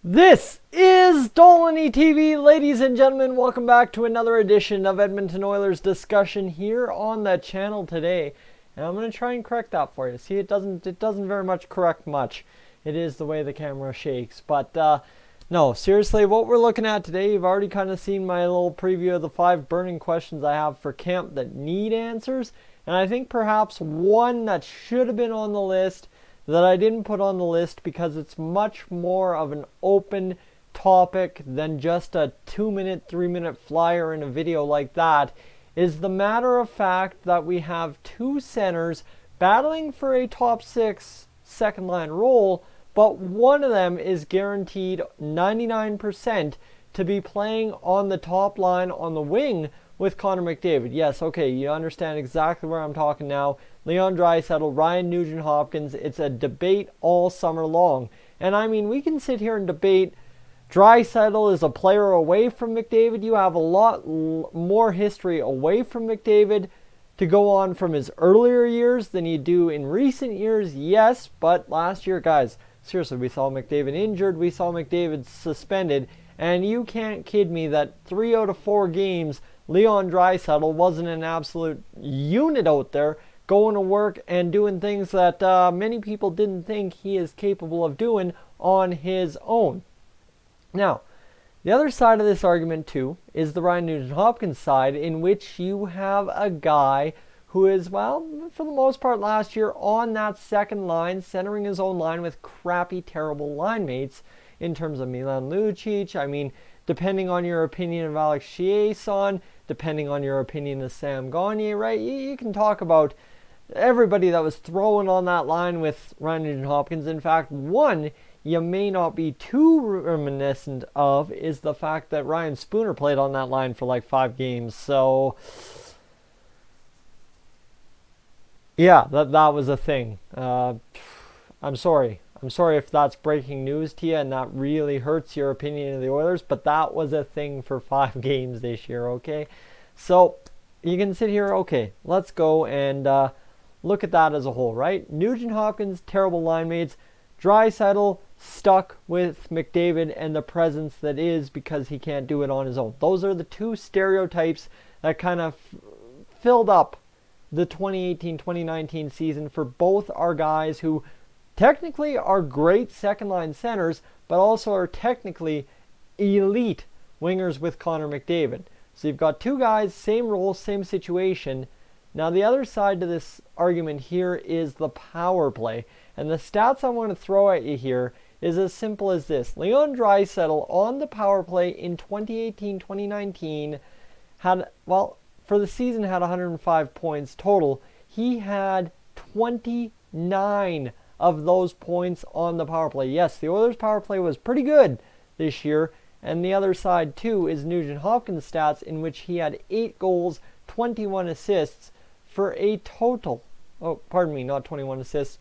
This is Dolany TV, ladies and gentlemen. Welcome back to another edition of Edmonton Oilers discussion here on the channel today. And I'm going to try and correct that for you. See, it doesn't very much correct much. It is the way the camera shakes. But no, seriously, what we're looking at today, you've already kind of seen my little preview of the 5 burning questions I have for camp that need answers. And I think perhaps one that should have been on the list that I didn't put on the list because it's much more of an open topic than just a 2-minute, 3-minute flyer in a video like that, is the matter of fact that we have 2 centers battling for a top 6 second line role, but one of them is guaranteed 99% to be playing on the top line on the wing with Connor McDavid. Yes, okay, you understand exactly where I'm talking now. Leon Draisaitl, Ryan Nugent-Hopkins. It's a debate all summer long. And I mean, we can sit here and debate Draisaitl is a player away from McDavid. You have a lot more history away from McDavid to go on from his earlier years than you do in recent years. Yes, but last year, guys, seriously, we saw McDavid injured. We saw McDavid suspended. And you can't kid me that 3 out of 4 games, Leon Draisaitl wasn't an absolute unit out there, going to work and doing things that many people didn't think he is capable of doing on his own. Now, the other side of this argument too is the Ryan Nugent-Hopkins side, in which you have a guy who is, well, for the most part last year on that second line, centering his own line with crappy, terrible line mates in terms of Milan Lucic. I mean, depending on your opinion of Alex Chiasson, depending on your opinion of Sam Gagner, right? You can talk about everybody that was thrown on that line with Ryan Nugent-Hopkins. In fact, one you may not be too reminiscent of is the fact that Ryan Spooner played on that line for like 5 games. So, yeah, that was a thing. I'm sorry. I'm sorry if that's breaking news to you and that really hurts your opinion of the Oilers, but that was a thing for 5 games this year, okay? So, you can sit here, okay, let's go and look at that as a whole, right? Nugent-Hopkins, terrible line mates. Draisaitl stuck with McDavid and the presence that is because he can't do it on his own. Those are the 2 stereotypes that kind of filled up the 2018-2019 season for both our guys who technically are great second line centers, but also are technically elite wingers with Connor McDavid. So you've got 2 guys, same role, same situation. Now the other side to this argument here is the power play. And the stats I want to throw at you here is as simple as this. Leon Draisaitl on the power play in 2018-2019 had, well, for the season had 105 points total. He had 29 of those points on the power play. Yes, the Oilers' power play was pretty good this year. And the other side, too, is Nugent-Hopkins' stats, in which he had 8 goals, 21 assists for a total. Oh, pardon me, not 21 assists.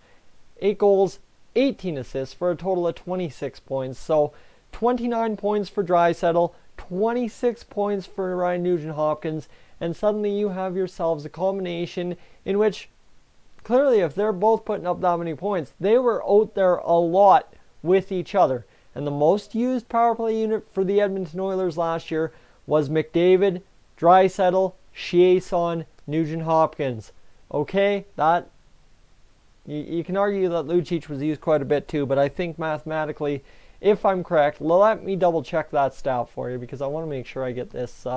8 goals, 18 assists for a total of 26 points. So 29 points for Draisaitl, 26 points for Ryan Nugent-Hopkins, and suddenly you have yourselves a combination in which clearly if they're both putting up that many points, they were out there a lot with each other. And the most used power play unit for the Edmonton Oilers last year was McDavid, Draisaitl, Chiasson, Nugent-Hopkins. Okay, that you can argue that Lucic was used quite a bit too, but I think mathematically, if I'm correct, let me double check that stat for you because I want to make sure I get this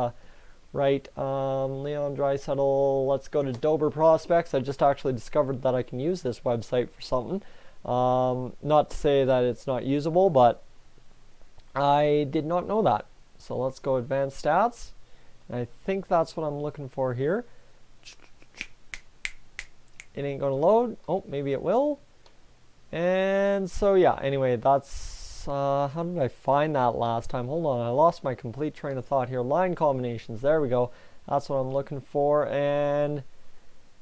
right. Leon Draisaitl, let's go to Dober Prospects. I just actually discovered that I can use this website for something. Not to say that it's not usable, but I did not know that. So let's go Advanced Stats. I think that's what I'm looking for here. It ain't gonna load. Oh, maybe it will. And so yeah, anyway, that's how did I find that last time? Hold on, I lost my complete train of thought here. Line combinations, there we go. That's what I'm looking for. And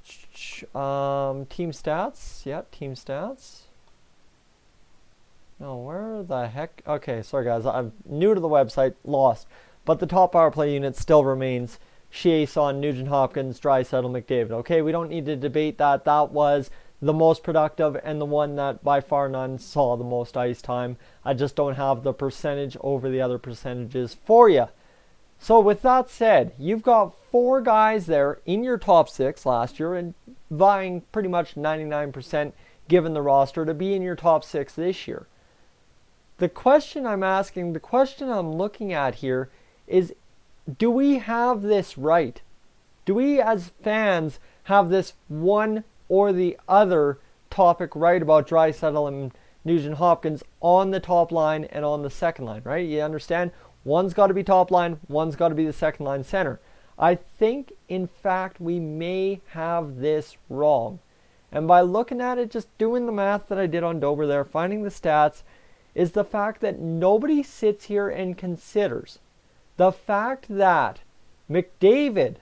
team stats. Yeah, team stats. No, where the heck? Okay, sorry guys, I'm new to the website, lost. But the top power play unit still remains Chiasson, Nugent-Hopkins, Draisaitl, McDavid. Okay, we don't need to debate that. That was the most productive and the one that by far none saw the most ice time. I just don't have the percentage over the other percentages for you. So with that said, you've got 4 guys there in your top 6 last year and vying pretty much 99% given the roster to be in your top 6 this year. The question I'm asking, the question I'm looking at here is, do we have this right? Do we as fans have this one or the other topic right about Draisaitl and Nugent-Hopkins on the top line and on the second line, right? You understand? One's got to be top line, one's got to be the second line center. I think, in fact, we may have this wrong. And by looking at it, just doing the math that I did on Dober there, finding the stats, is the fact that nobody sits here and considers the fact that McDavid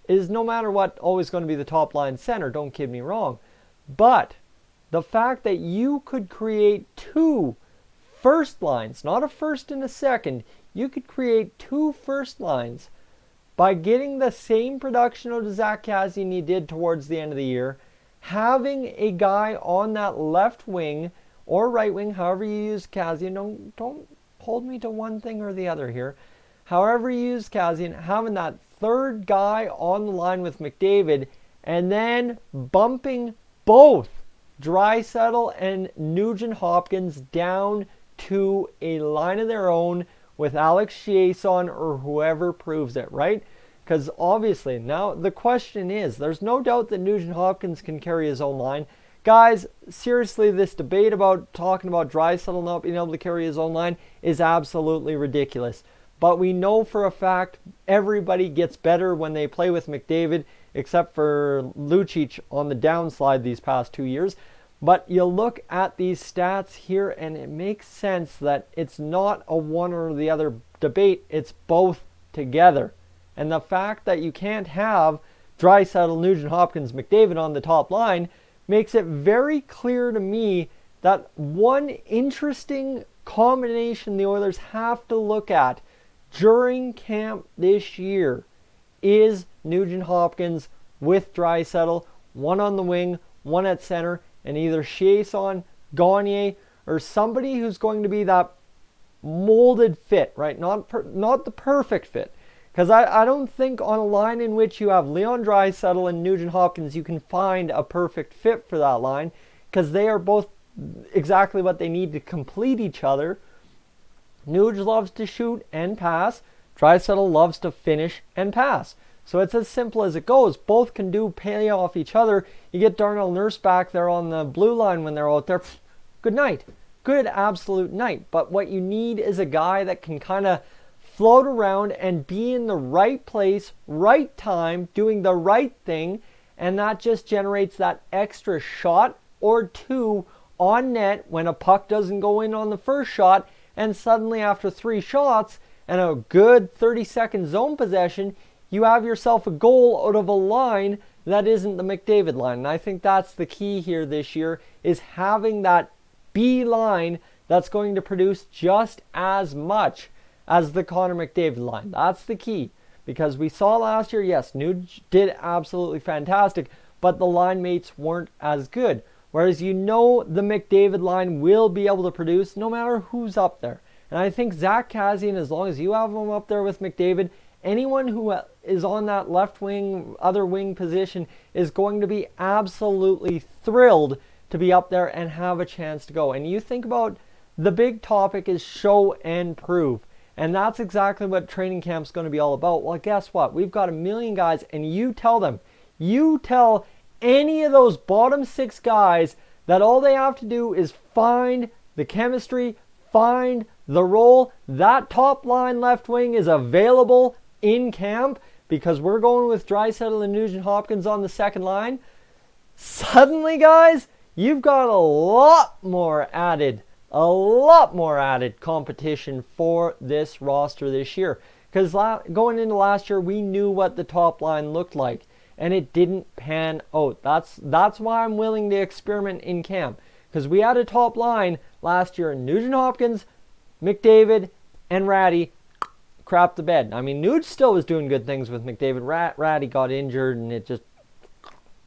is, no matter what, always going to be the top line center, don't kid me wrong. But the fact that you could create 2 first lines, not a first and a second, you could create 2 first lines by getting the same production of Zach Kassian you did towards the end of the year, having a guy on that left wing or right wing, however you use Kassian, don't hold me to one thing or the other here, however you use Kassian, having that third guy on the line with McDavid, and then bumping both Draisaitl and Nugent-Hopkins down to a line of their own with Alex Chiasson or whoever proves it, right? Because obviously, now the question is, there's no doubt that Nugent-Hopkins can carry his own line. Guys, seriously, this debate about talking about Draisaitl not being able to carry his own line is absolutely ridiculous. But we know for a fact everybody gets better when they play with McDavid, except for Lucic on the downslide these past 2 years. But you look at these stats here and it makes sense that it's not a one or the other debate, it's both together. And the fact that you can't have Draisaitl, Nugent-Hopkins, McDavid on the top line makes it very clear to me that one interesting combination the Oilers have to look at during camp this year is Nugent-Hopkins with Draisaitl, one on the wing, one at center, and either Chiasson, Gagner, or somebody who's going to be that molded fit, right? Not the perfect fit. Because I don't think on a line in which you have Leon Draisaitl and Nugent-Hopkins, you can find a perfect fit for that line, because they are both exactly what they need to complete each other. Nuge loves to shoot and pass. Draisaitl loves to finish and pass. So it's as simple as it goes. Both can pay off each other. You get Darnell Nurse back there on the blue line when they're out there. Good night. Good absolute night. But what you need is a guy that can kind of float around and be in the right place, right time, doing the right thing. And that just generates that extra shot or 2 on net when a puck doesn't go in on the first shot. And suddenly after 3 shots and a good 30-second zone possession, you have yourself a goal out of a line that isn't the McDavid line. And I think that's the key here this year, is having that B line that's going to produce just as much as the Connor McDavid line. That's the key. Because we saw last year, yes, Nuge did absolutely fantastic, but the line mates weren't as good. Whereas you know the McDavid line will be able to produce no matter who's up there. And I think Zach Kassian, as long as you have him up there with McDavid, anyone who is on that left wing, other wing position is going to be absolutely thrilled to be up there and have a chance to go. And you think about the big topic is show and prove. And that's exactly what training camp's going to be all about. Well, guess what? We've got 1 million guys, and you tell any of those bottom 6 guys that all they have to do is find the chemistry, find the role. That top line left wing is available in camp because we're going with Draisaitl and Nugent-Hopkins on the second line. Suddenly, guys, you've got a lot more added competition for this roster this year. Because going into last year, we knew what the top line looked like, and it didn't pan out. That's why I'm willing to experiment in camp. Because we had a top line last year, Nugent-Hopkins, McDavid, and Ratty crapped the bed. I mean, Nuge still was doing good things with McDavid. Ratty got injured, and it just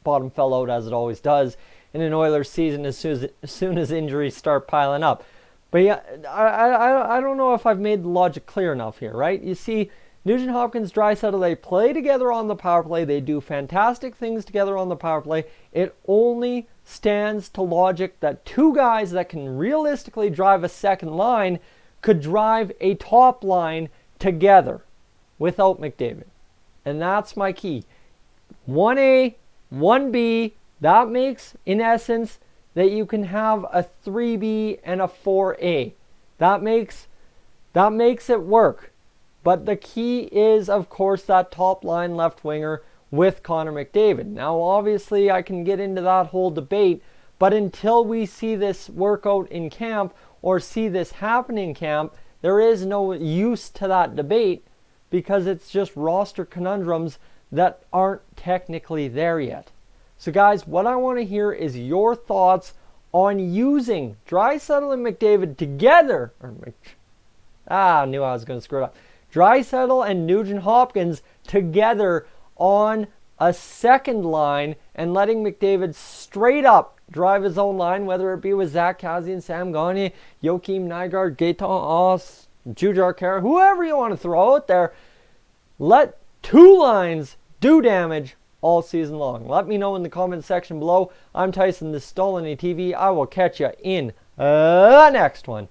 bottom fell out as it always does. in an Oilers season as soon as injuries start piling up. But yeah, I don't know if I've made the logic clear enough here, right? You see, Nugent-Hopkins, Draisaitl, they play together on the power play. They do fantastic things together on the power play. It only stands to logic that two guys that can realistically drive a second line could drive a top line together without McDavid. And that's my key. 1A, 1B, that makes, in essence, that you can have a 3B and a 4A. That makes it work. But the key is, of course, that top line left winger with Connor McDavid. Now, obviously, I can get into that whole debate, but until we see this work out in camp or see this happen in camp, there is no use to that debate because it's just roster conundrums that aren't technically there yet. So, guys, what I want to hear is your thoughts on using Draisaitl and McDavid together. I knew I was going to screw it up. Draisaitl and Nugent-Hopkins together on a second line and letting McDavid straight up drive his own line, whether it be with Zach Kassian, Sam Gagner, Joakim Nygard, Gaetan Oss, Jujhar Khaira, whoever you want to throw out there. Let two lines do damage all season long. Let me know in the comment section below. I'm Tyson, this is Stolany TV. I will catch you in the next one.